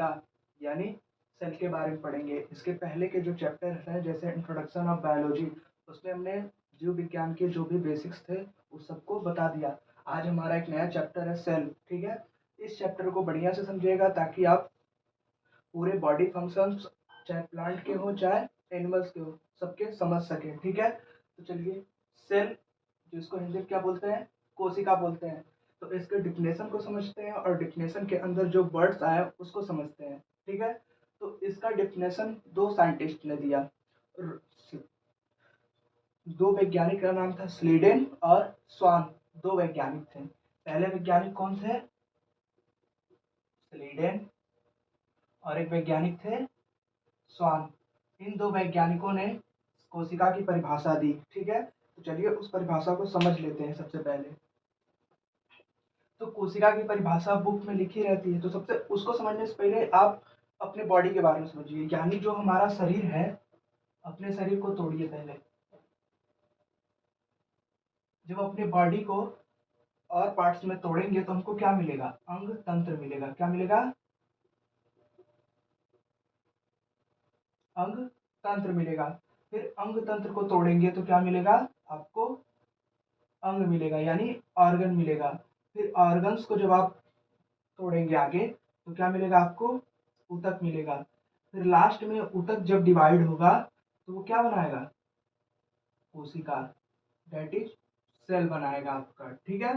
कोशिका यानी सेल के बारे में पढ़ेंगे। इसके पहले के जो चैप्टर हैं जैसे इंट्रोडक्शन ऑफ बायोलॉजी, उसमें हमने जीव विज्ञान के जो भी बेसिक्स थे उस सबको बता दिया। आज हमारा एक नया चैप्टर है सेल, ठीक है। इस चैप्टर को बढ़िया से समझिएगा ताकि आप पूरे बॉडी फंक्शंस चाहे प्लांट के हो चाहे एनिमल्स के हो सबके समझ सकें, ठीक है। तो चलिए, सेल जिसको हिंदी में क्या बोलते हैं, कोशिका बोलते हैं। तो इसके डिफिनेशन को समझते हैं और डिफिनेशन के अंदर जो वर्ड्स आए उसको समझते हैं, ठीक है। तो इसका डिफिनेशन दो साइंटिस्ट ने दिया, दो वैज्ञानिक का नाम था स्लीडेन और स्वान, दो वैज्ञानिक थे। पहले वैज्ञानिक कौन थे, स्लीडेन, और एक वैज्ञानिक थे स्वान। इन दो वैज्ञानिकों ने कोशिका की परिभाषा दी, ठीक है। तो चलिए उस परिभाषा को समझ लेते हैं सबसे पहले। तो कोशिका की परिभाषा बुक में लिखी रहती है, तो सबसे उसको समझने से पहले आप अपने बॉडी के बारे में समझिए, यानी जो हमारा शरीर है, अपने शरीर को तोड़िए पहले। जब अपने बॉडी को और पार्ट्स में तोड़ेंगे तो हमको क्या मिलेगा, अंग तंत्र मिलेगा। क्या मिलेगा, अंग तंत्र मिलेगा। फिर अंग तंत्र को तोड़ेंगे तो क्या मिलेगा, आपको अंग मिलेगा यानी ऑर्गन मिलेगा। फिर ऑर्गन्स को जब आप तोड़ेंगे आगे तो क्या मिलेगा, आपको ऊतक मिलेगा। फिर लास्ट में ऊतक जब डिवाइड होगा तो वो क्या बनाएगा, कोशिका, दैट इज सेल बनाएगा आपका, ठीक है।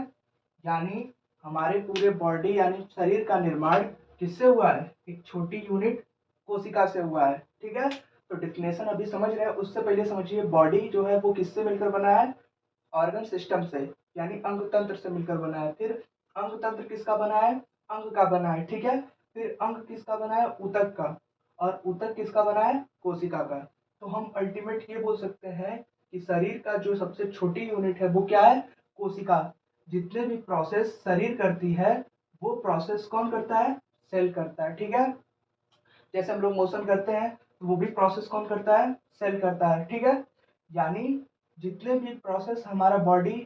यानी हमारे पूरे बॉडी यानी शरीर का निर्माण किससे हुआ है, एक छोटी यूनिट कोशिका से हुआ है, ठीक है। तो डिफिनेशन अभी समझ रहे हैं, उससे पहले समझिए बॉडी जो है वो किससे मिलकर बना है, ऑर्गन सिस्टम से यानी अंग तंत्र से मिलकर बना है। फिर अंग तंत्र किसका बना है, अंग का बना है, ठीक है। फिर अंग किसका बना है, ऊतक का, और ऊतक किसका बना है, कोशिका का। तो हम अल्टीमेट ये बोल सकते हैं कि शरीर का जो सबसे छोटी यूनिट है वो क्या है, कोशिका। जितने भी प्रोसेस शरीर करती है वो प्रोसेस कौन करता है, सेल करता है, ठीक है। जैसे हम लोग मोशन करते हैं तो वो भी प्रोसेस कौन करता है, सेल करता है, ठीक है। यानी जितने भी प्रोसेस हमारा बॉडी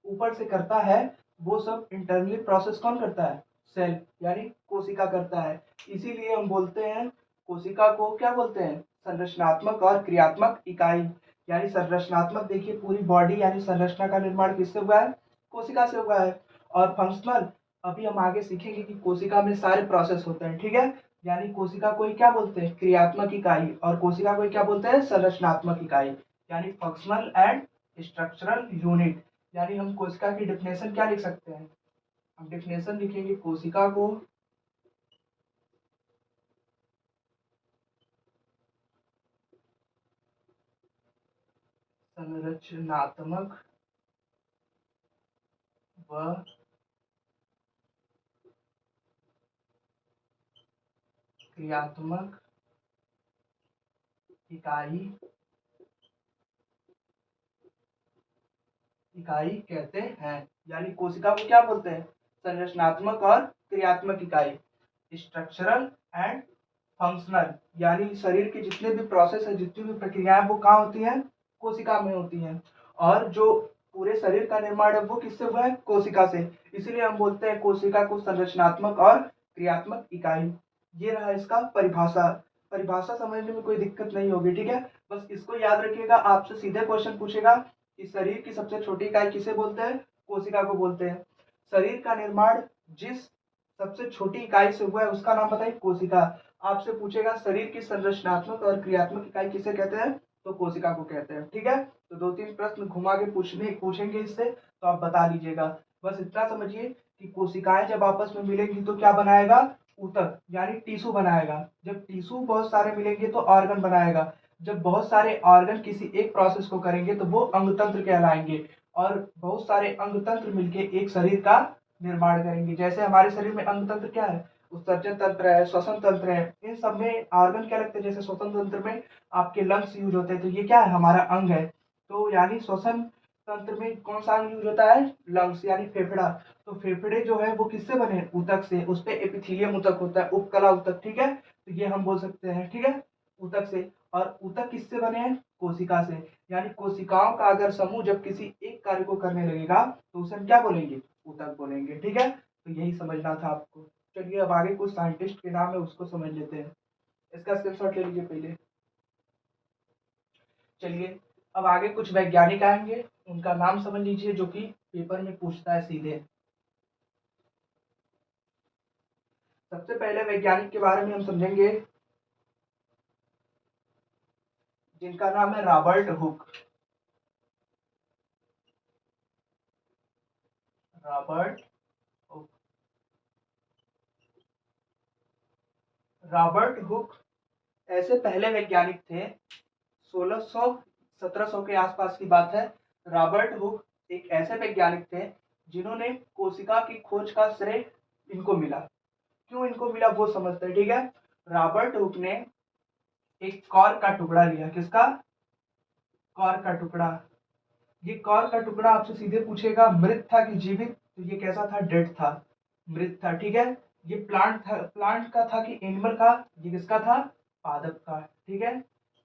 ऊपर से करता है वो सब इंटरनली प्रोसेस कौन करता है, सेल यानी कोशिका करता है। इसीलिए हम बोलते हैं कोशिका को क्या बोलते हैं, संरचनात्मक और क्रियात्मक इकाई। यानी संरचनात्मक देखिए पूरी बॉडी यानी संरचना का निर्माण किससे हुआ है, कोशिका से हुआ है। और फंक्शनल अभी हम आगे सीखेंगे कि कोशिका में सारे प्रोसेस होते हैं, ठीक है। यानी कोशिका को ही क्या बोलते हैं, क्रियात्मक इकाई, और कोशिका को ही क्या बोलते हैं, संरचनात्मक इकाई यानी फंक्शनल एंड स्ट्रक्चरल यूनिट। यानी हम कोशिका की डिफिनेशन क्या लिख सकते हैं, हम डिफिनेशन लिखेंगे कोशिका को संरचनात्मक व क्रियात्मक इकाई इकाई कहते हैं। यानी कोशिका को क्या बोलते हैं, संरचनात्मक और क्रियात्मक इकाई, स्ट्रक्चरल एंड फंक्शनल। यानी शरीर के जितने भी प्रोसेस है, जितनी भी प्रक्रियाएं वो कहाँ होती हैं, कोशिका में होती हैं। और जो पूरे शरीर का निर्माण है वो किससे हुआ है, कोशिका से। इसीलिए हम बोलते हैं कोशिका को संरचनात्मक और क्रियात्मक इकाई। ये रहा इसका परिभाषा। परिभाषा समझने में कोई दिक्कत नहीं होगी, ठीक है। बस इसको याद रखिएगा, आपसे सीधे क्वेश्चन पूछेगा कि शरीर की सबसे छोटी इकाई किसे बोलते हैं, कोशिका को बोलते हैं। शरीर का निर्माण जिस सबसे छोटी इकाई से हुआ है उसका नाम बताइए, कोशिका। आपसे पूछेगा शरीर की संरचनात्मक और क्रियात्मक इकाई किसे कहते हैं, तो कोशिका को कहते हैं, ठीक है। तो दो तीन प्रश्न घुमा के पूछेंगे इससे, तो आप बता दीजिएगा। बस इतना समझिए कि कोशिकाएं जब आपस में मिलेंगी तो क्या बनाएगा, ऊतक यानी टिश्यू बनाएगा। जब टिश्यू बहुत सारे मिलेंगे तो ऑर्गन बनाएगा। जब बहुत सारे ऑर्गन किसी एक प्रोसेस को करेंगे तो वो अंग तंत्र कहलाएंगे। और बहुत सारे अंग तंत्र मिलके एक शरीर का निर्माण करेंगे। जैसे हमारे शरीर में अंग तंत्र क्या है, उत्सर्जन तंत्र है, श्वसन तंत्र है। इन सब में ऑर्गन क्या लगते हैं, जैसे श्वसन तंत्र में आपके लंग्स यूज होते हैं, तो ये क्या है, हमारा अंग है। तो यानी श्वसन तंत्र में कौन सा अंग यूज होता है, लंग्स यानी फेफड़ा। तो फेफड़े जो है वो किससे बने, ऊतक से। उस पे एपिथेलियम ऊतक होता है, उपकला ऊतक, ठीक है। तो ये हम बोल सकते हैं, ठीक है, ऊतक से। और ऊतक किससे बने हैं, कोशिका से। यानी कोशिकाओं का अगर समूह जब किसी एक कार्य को करने लगेगा तो उसे हम क्या बोलेंगे, ऊतक बोलेंगे, ठीक है। तो यही समझना था आपको। चलिए अब आगे कुछ साइंटिस्ट के नाम है उसको समझ लेते हैं। इसका स्क्रीनशॉट ले लीजिए पहले। चलिए अब आगे कुछ वैज्ञानिक आएंगे, उनका नाम समझ लीजिए जो कि पेपर में पूछता है सीधे। सबसे पहले वैज्ञानिक के बारे में हम समझेंगे जिनका नाम है Robert Hooke. Robert Hooke. Robert Hooke ऐसे पहले वैज्ञानिक थे 1600 1700 के आसपास की बात है। रॉबर्ट हुक एक ऐसे वैज्ञानिक थे जिन्होंने कोशिका की खोज का श्रेय इनको मिला। क्यों इनको मिला वो समझते हैं, ठीक है। रॉबर्ट हुक ने एक कॉर्क का टुकड़ा लिया। किसका? कॉर्क का टुकड़ा। ये कॉर्क का टुकड़ा आपसे सीधे पूछेगा मृत था कि जीवित, तो ये कैसा था? डेड था, मृत था, ठीक है। ये प्लांट था, प्लांट का था कि एनिमल का? ये किसका था? पादप का, ठीक है।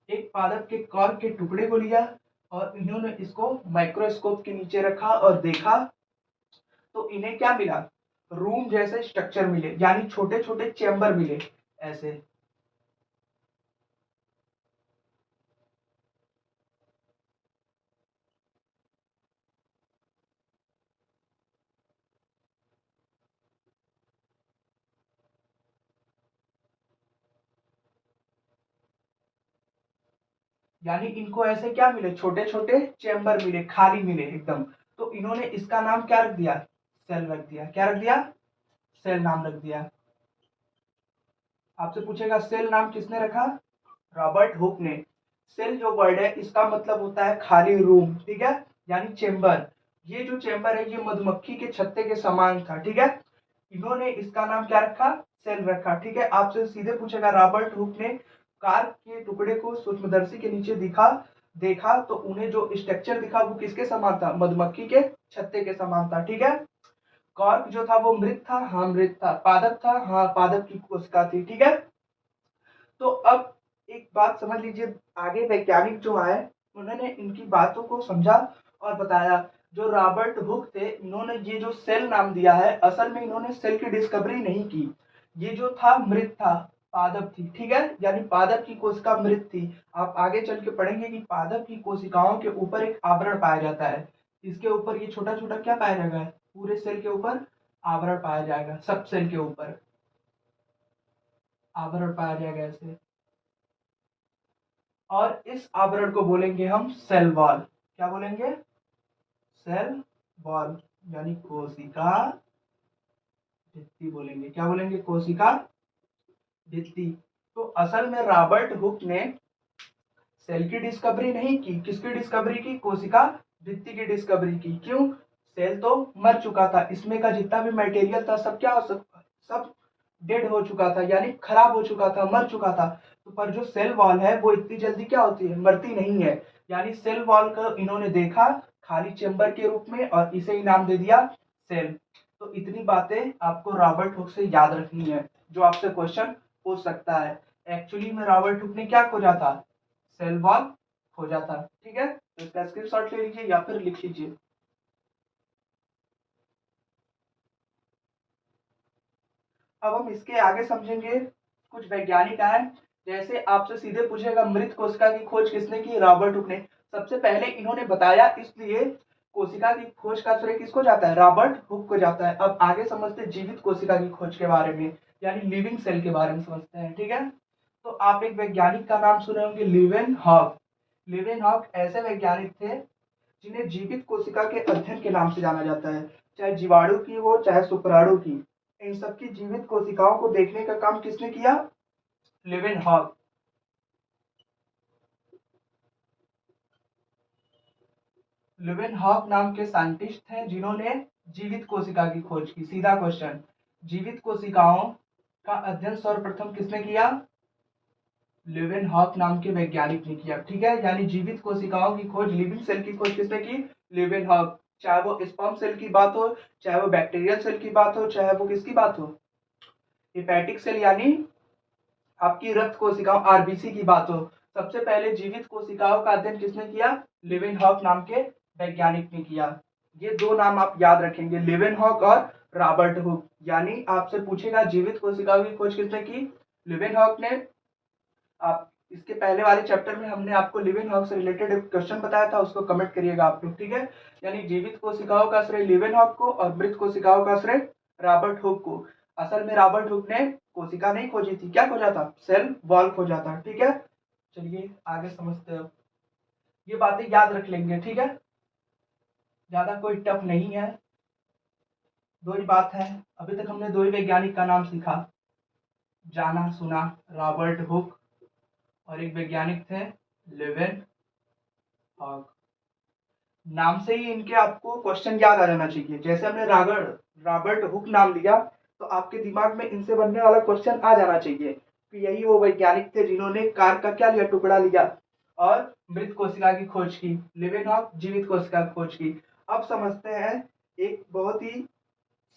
एक पादप के कॉर्क के टुकड़े को लिया और इन्होंने इसको माइक्रोस्कोप के नीचे रखा और देखा, तो इन्हें क्या मिला? रूम जैसे स्ट्रक्चर मिले, यानी छोटे छोटे चेंबर मिले ऐसे। यानी इनको ऐसे क्या मिले? छोटे छोटे चेंबर मिले, खाली मिले एकदम। तो इन्होंने इसका नाम क्या रख दिया? सेल रख दिया। क्या रख दिया? सेल नाम रख दिया। आपसे पूछेगा सेल नाम किसने रखा? रॉबर्ट हुक ने। सेल जो वर्ड है इसका मतलब होता है खाली रूम, ठीक है, यानी चेंबर। ये जो चेंबर है ये मधुमक्खी के छत्ते के समान था, ठीक है। इन्होंने इसका नाम क्या रखा? सेल रखा, ठीक है। आपसे सीधे पूछेगा रॉबर्ट हुक ने कार के टुकड़े को सूक्ष्मदर्शी के नीचे देखा तो उन्हें जो स्ट्रक्चर दिखा वो किसके समान था? मधुमक्खी के छत्ते के समान था, ठीक है। कॉर्क जो था वो मृत था, हाँ मृत था। पादप था, हाँ पादप की कोशिका थी, ठीक है। तो अब एक बात समझ लीजिए, आगे वैज्ञानिक जो आए उन्होंने इनकी बातों को समझा और बताया। जो रॉबर्ट हुक थे इन्होंने ये जो सेल नाम दिया है, असल में इन्होंने सेल की डिस्कवरी नहीं की। ये जो था मृत था, पादप थी, ठीक है, यानी पादप की कोशिका मृत थी। आप आगे चल के पढ़ेंगे कि पादप की कोशिकाओं के ऊपर एक आवरण पाया जाता है। इसके ऊपर ये छोटा छोटा क्या पाया जाएगा? पूरे सेल के ऊपर आवरण पाया जाएगा, सब सेल के ऊपर आवरण पाया जाएगा ऐसे। और इस आवरण को बोलेंगे हम सेल वॉल। क्या बोलेंगे? सेल वॉल, यानी कोशिका भित्ति बोलेंगे। क्या बोलेंगे? कोशिका भित्ति। तो असल में रॉबर्ट हुक ने सेल की डिस्कवरी नहीं की। किसकी डिस्कवरी की? कोशिका भित्ति की डिस्कवरी की। क्यों? सेल तो मर चुका था, इसमें का जितना भी मटेरियल था सब क्या हो सकता, सब डेड हो चुका था, यानी खराब हो चुका था, मर चुका था। तो पर जो सेल वॉल है वो इतनी जल्दी क्या होती है? मरती नहीं है। यानी सेल वॉल को इन्होंने देखा खाली चेंबर के रूप में और इसे ही नाम दे दिया सेल। तो इतनी बातें आपको रॉबर्ट हुक से याद रखनी है, जो आपसे क्वेश्चन पूछ सकता है। एक्चुअली में रॉबर्ट हुक ने क्या खोजा था? सेल वॉल खोजा था, ठीक है। तो इसका स्क्रीनशॉट ले लीजिए या फिर लिख लीजिए। अब हम इसके आगे समझेंगे कुछ वैज्ञानिक आए। जैसे आपसे सीधे पूछेगा मृत कोशिका की खोज किसने की? रॉबर्ट हुक ने। सबसे पहले इन्होंने बताया, इसलिए कोशिका की खोज का श्रेय किसको जाता है? रॉबर्ट हुक को जाता है। अब आगे समझते हैं जीवित कोशिका की खोज के बारे में, यानी लिविंग सेल के बारे में समझते हैं, ठीक है। तो आप एक वैज्ञानिक का नाम सुने होंगे, लिवेन हॉक। लिवेन हॉक ऐसे वैज्ञानिक थे जिन्हें जीवित कोशिका के अध्ययन के नाम से जाना जाता है। चाहे जीवाणु की हो चाहे शुक्राणु की, इन सबकी जीवित कोशिकाओं को देखने का काम किसने किया? लिवेन हॉक। लिवेन हॉक नाम के साइंटिस्ट हैं जिन्होंने जीवित कोशिका की खोज की। सीधा क्वेश्चन, जीवित कोशिकाओं का अध्ययन सर्वप्रथम किसने किया? लिवेन हॉक नाम के वैज्ञानिक ने किया, ठीक है। यानी जीवित कोशिकाओं की खोज, लिविंग सेल की खोज किसने की? लिवेन हॉक। चाहे वो स्पर्म सेल की बात हो, चाहे वो बैक्टीरियल सेल की बात हो, चाहे वो किसकी बात हो? हेपेटिक सेल यानी आपकी रक्त कोशिकाओं आरबीसी की बात हो। सबसे पहले जीवित कोशिकाओं का अध्ययन किसने किया? लिवेन हॉक नाम के वैज्ञानिक ने किया। ये दो नाम आप याद रखेंगे, लिवेन हॉक और रॉबर्ट हुक। यानी आपसे पूछेगा जीवित कोशिकाओं की खोज किसने की? लीवेनहॉक ने। आप इसके पहले वाले चैप्टर में हमने आपको लीवेनहॉक से रिलेटेड एक क्वेश्चन बताया था, उसको कमेंट करिएगा आप लोग, ठीक है। यानी जीवित कोशिकाओं का श्रेय लीवेनहॉक को और मृत कोशिकाओं का श्रेय रॉबर्ट हुक को। असल में रॉबर्ट हुक ने कोशिका नहीं खोजी थी, क्या खोजा था? सेल वॉल खोजा था, ठीक है। चलिए आगे समझते हैं। ये बातें याद रख लेंगे, ठीक है, ज्यादा कोई टफ नहीं है। दो ही बात है, अभी तक हमने दो ही वैज्ञानिक का नाम सीखा, जाना सुना, रॉबर्ट हुक और एक वैज्ञानिक थे लेवेन हॉक। नाम से ही इनके आपको क्वेश्चन याद आ जाना चाहिए। जैसे हमने रॉबर्ट हुक नाम लिया तो आपके दिमाग में इनसे बनने वाला क्वेश्चन आ जाना चाहिए कि यही वो वैज्ञानिक थे जिन्होंने कार का क्या लिया, टुकड़ा लिया और मृत कोशिका की खोज की। लेवेनहॉक जीवित कोशिका की खोज की। अब समझते हैं, एक बहुत ही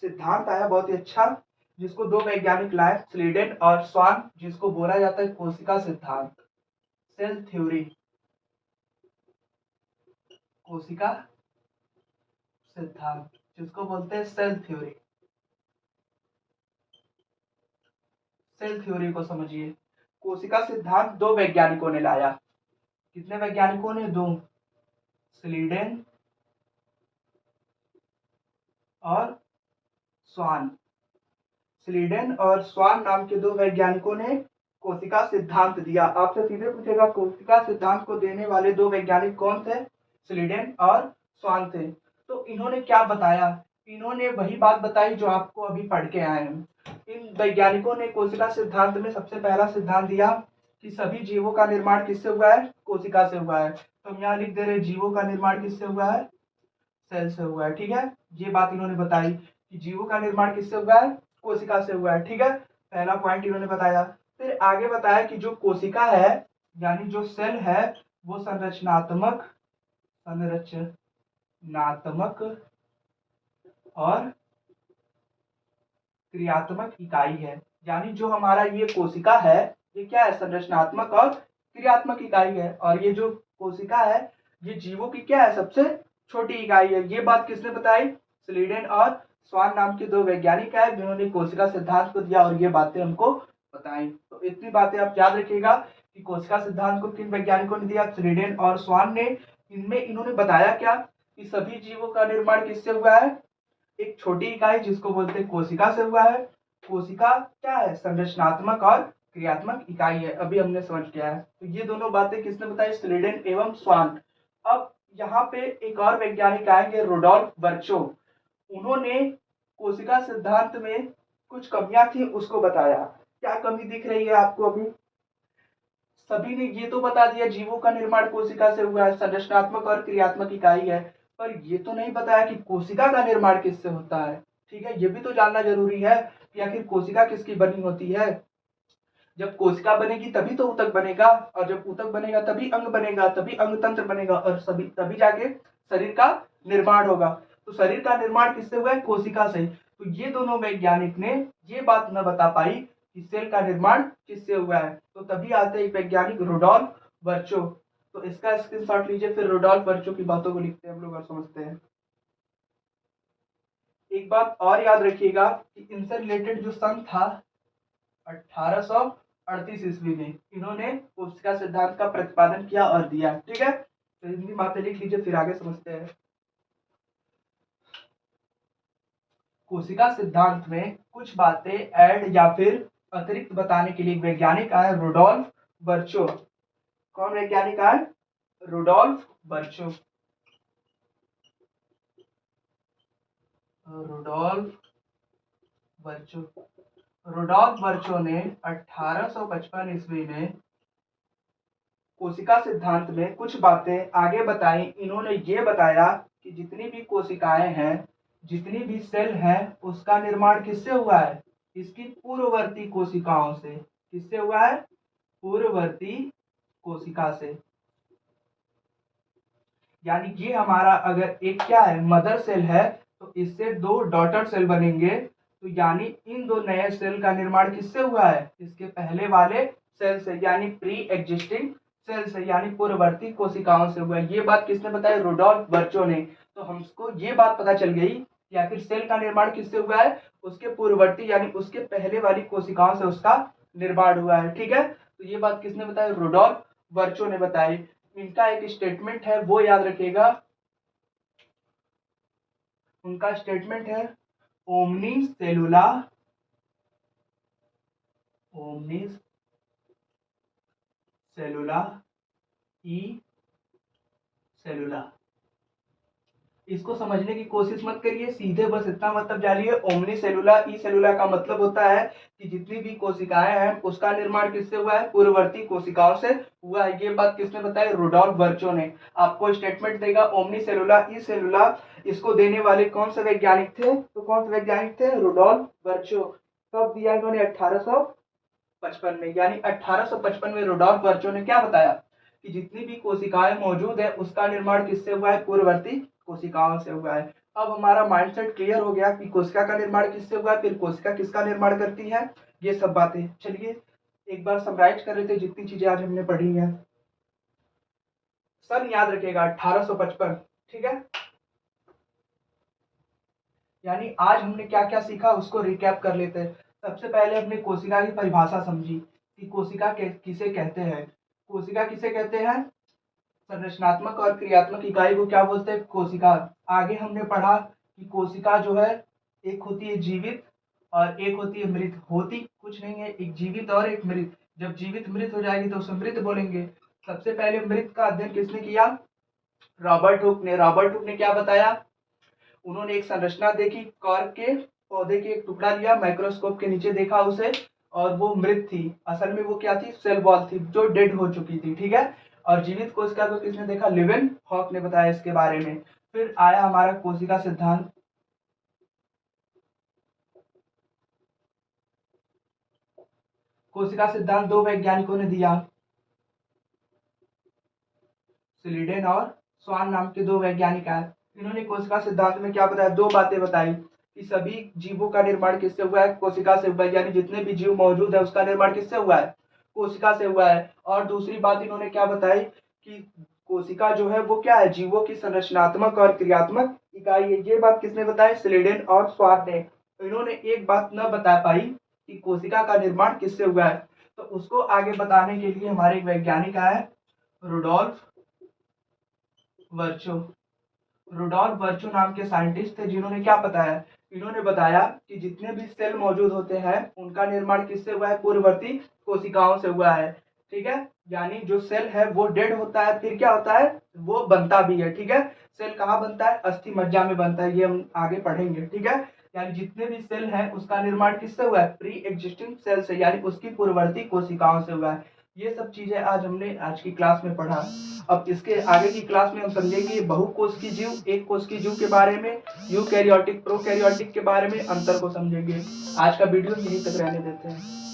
सिद्धांत आया बहुत ही अच्छा, जिसको दो वैज्ञानिक लाए, स्लीडेन और स्वान, जिसको बोला जाता है कोशिका सिद्धांत, सेल थ्योरी। कोशिका सिद्धांत जिसको बोलते हैं सेल थ्योरी। सेल थ्योरी को समझिए। कोशिका सिद्धांत दो वैज्ञानिकों ने लाया। कितने वैज्ञानिकों ने? दो, स्लीडेन और स्वान। स्लीडेन और स्वान नाम के दो वैज्ञानिकों ने कोशिका सिद्धांत दिया। आपसे सीधे पूछेगा कोशिका सिद्धांत को देने वाले दो वैज्ञानिक कौन थे? स्लीडेन और स्वान थे। तो इन्होंने क्या बताया? इन्होंने वही बात बताई जो आपको अभी पढ़ के आए हैं। इन वैज्ञानिकों ने कोशिका सिद्धांत में सबसे पहला सिद्धांत दिया कि सभी जीवों का निर्माण किससे हुआ है? कोशिका से हुआ है। तो हम यहाँ लिख दे रहे जीवों का निर्माण किससे हुआ है? सेल से हुआ है, ठीक है। ये बात इन्होंने बताई कि जीवों का निर्माण किससे हुआ है? कोशिका से हुआ है, ठीक है। पहला पॉइंट इन्होंने बताया। फिर आगे बताया कि जो कोशिका है यानी जो सेल है वो संरचनात्मक और क्रियात्मक इकाई है। यानी जो हमारा ये कोशिका है ये क्या है? संरचनात्मक और क्रियात्मक इकाई है। और ये जो कोशिका है ये जीवों की क्या है? सबसे छोटी इकाई है। ये बात किसने बताई? स्लीडेन और स्वान नाम के दो वैज्ञानिक है जिन्होंने कोशिका सिद्धांत को दिया और ये बातें हमको बताई। तो इतनी बातें आप याद रखिएगा कि कोशिका सिद्धांत को किन वैज्ञानिकों ने दिया? स्लीडेन और स्वान ने। इनमें इन्होंने बताया क्या कि सभी जीवों का निर्माण किससे हुआ है? एक छोटी इकाई जिसको बोलते हैं कोशिका से हुआ है। कोशिका क्या है? संरचनात्मक और क्रियात्मक इकाई है। अभी हमने समझ लिया है। तो ये दोनों बातें किसने बताई? स्लीडेन एवं स्वान। अब यहाँ पे एक और वैज्ञानिक आएंगे, रुडोल्फ बर्चो। उन्होंने कोशिका सिद्धांत में कुछ कमियां थी उसको बताया। क्या कमी दिख रही है आपको? अभी सभी ने ये तो बता दिया जीवों का निर्माण कोशिका से हुआ है, संरचनात्मक और क्रियात्मक इकाई है, पर ये तो नहीं बताया कि कोशिका का निर्माण किससे होता है। ठीक है, ये भी तो जानना जरूरी है कि आखिर कोशिका किसकी बनी होती है। जब कोशिका बनेगी तभी तो ऊतक बनेगा, और जब ऊतक बनेगा तभी अंग बनेगा, तभी अंग तंत्र बनेगा, और सभी तभी जाके शरीर का निर्माण होगा। तो शरीर का निर्माण किससे हुआ है? कोशिका से। तो ये दोनों वैज्ञानिक ने ये बात न बता पाई कि सेल का निर्माण किससे हुआ है। तो तभी आते हैं एक वैज्ञानिक रुडोल्फ बर्चो। तो इसका स्क्रीनशॉट लीजिए, फिर रुडोल्फ बर्चो की बातों को लिखते हैं हम लोग और समझते हैं। एक बात और याद रखिएगा कि इनसे रिलेटेड जो सन था 1838 ईस्वी में इन्होंने कोशिका सिद्धांत का प्रतिपादन किया और दिया। ठीक है, तो इतनी बातें लिख लीजिए, फिर आगे समझते हैं। कोशिका सिद्धांत में कुछ बातें ऐड या फिर अतिरिक्त बताने के लिए वैज्ञानिक आए, रुडोल्फ बर्चो। कौन वैज्ञानिक आए? रुडोल्फ बर्चो। रुडोल्फ बर्चो। रुडोल्फ बर्चो ने 1855 ईस्वी में कोशिका सिद्धांत में कुछ बातें आगे बताई। इन्होंने ये बताया कि जितनी भी कोशिकाएं हैं, जितनी भी सेल हैं, उसका निर्माण किससे हुआ है? इसकी पूर्ववर्ती कोशिकाओं से। किससे हुआ है? पूर्ववर्ती कोशिका से। यानी ये हमारा अगर एक क्या है? मदर सेल है, तो इससे दो डॉटर सेल बनेंगे। तो यानी इन दो नए सेल का निर्माण किससे हुआ है? इसके पहले वाले सेल से, यानी प्री एग्जिस्टिंग सेल से, यानी पूर्ववर्ती कोशिकाओं से हुआ है। ये बात किसने बताई? रुडोल्फ बर्चो ने। तो हमको ये बात पता चल गई या फिर सेल का निर्माण किससे हुआ है, उसके पूर्ववर्ती यानी उसके पहले वाली कोशिकाओं से उसका निर्माण हुआ है। ठीक है, तो ये बात किसने बताई, रुडोल्फ वर्चो ने बताई। इनका एक स्टेटमेंट है वो याद रखिएगा, उनका स्टेटमेंट है ओमनी सेलुला, ओमनी सेलुला ई सेलुला। इसको समझने की कोशिश मत करिए, सीधे बस इतना मतलब जानिए ओमनी सेलुला ई सेलुला का मतलब होता है कि जितनी भी कोशिकाएं हैं उसका निर्माण किससे हुआ है, पूर्ववर्ती कोशिकाओं से हुआ है। ये बात किसने बताई, रुडोल्फ वर्चो ने। आपको स्टेटमेंट देगा ओमनी सेलुला ई सेलुला, इसको देने वाले कौन से वैज्ञानिक थे, तो कौन से वैज्ञानिक थे, रुडोल्फ वर्चो। कब दिया इन्होंने, 1855 में, यानी 1855 में रुडोल्फ वर्चो ने क्या बताया कि जितनी भी कोशिकाएं मौजूद है उसका निर्माण किससे हुआ है, पूर्ववर्ती कोशिकाओं से हुआ है। अब हमारा माइंडसेट क्लियर हो गया कि कोशिका का निर्माण किससे हुआ है, फिर कोशिका किसका निर्माण करती है, ये सब बातें। चलिए एक बार समराइज कर लेते जितनी चीजें आज हमने पढ़ी है। सन याद रखिएगा 1855, ठीक है। यानी आज हमने क्या क्या सीखा उसको रिकैप कर लेते हैं। सबसे पहले हमने कोशिका की परिभाषा समझी कि कोशिका किसे कहते हैं, कोशिका किसे कहते हैं, संरचनात्मक और क्रियात्मक इकाई को क्या बोलते हैं, कोशिका। आगे हमने पढ़ा कि कोशिका जो है एक होती है जीवित और एक होती है मृत, होती कुछ नहीं है, एक जीवित और एक मृत। जब जीवित मृत हो जाएगी तो उसे मृत बोलेंगे। सबसे पहले मृत का अध्ययन किसने किया, रॉबर्ट हुक ने। रॉबर्ट हुक ने क्या बताया, उन्होंने एक संरचना देखी, कॉर्क के पौधे के एक टुकड़ा लिया, माइक्रोस्कोप के नीचे देखा उसे, और वो मृत थी। असल में वो क्या थी, सेल वॉल थी जो डेड हो चुकी थी, ठीक है। और जीवित कोशिका को किसने देखा, लिवेन हॉक ने बताया इसके बारे में। फिर आया हमारा कोशिका सिद्धांत। कोशिका सिद्धांत दो वैज्ञानिकों ने दिया, स्लीडेन और स्वान नाम के दो वैज्ञानिक आए। इन्होंने कोशिका सिद्धांत में क्या बताया, दो बातें बताई कि सभी जीवों का निर्माण किससे हुआ है, कोशिका से हुआ है, यानी जितने भी जीव मौजूद है उसका निर्माण किससे हुआ है, कोशिका से हुआ है। और दूसरी बात इन्होंने क्या बताई कि कोशिका जो है वो क्या है, जीवों की संरचनात्मक और क्रियात्मक इकाई है। ये बात किसने बताई, स्लीडेन और स्वान ने। इन्होंने एक बात न बता पाई कि कोशिका का निर्माण किससे हुआ है, तो उसको आगे बताने के लिए हमारे एक वैज्ञानिक आए, रुडोल्फ वर्चो। रुडोल्फ वर्चो नाम के साइंटिस्ट थे जिन्होंने क्या बताया, इन्होंने बताया कि जितने भी सेल मौजूद होते हैं उनका निर्माण किससे हुआ है, पूर्ववर्ती कोशिकाओं से हुआ है, ठीक है। यानी जो सेल है वो डेड होता है, फिर क्या होता है, वो बनता भी है, ठीक है। सेल कहाँ बनता है, अस्थि मज्जा में बनता है, ये हम आगे पढ़ेंगे, ठीक है। यानी जितने भी सेल है उसका निर्माण किससे हुआ है, प्री एग्जिस्टिंग सेल से, यानी उसकी पूर्ववर्ती कोशिकाओं से हुआ है। ये सब चीजें आज हमने आज की क्लास में पढ़ा। अब इसके आगे की क्लास में हम समझेंगे बहुकोश की जीव, एक कोश की जीव के बारे में, यूकैरियोटिक प्रोकैरियोटिक के बारे में अंतर को समझेंगे। आज का वीडियो यहीं तक रहने देते हैं।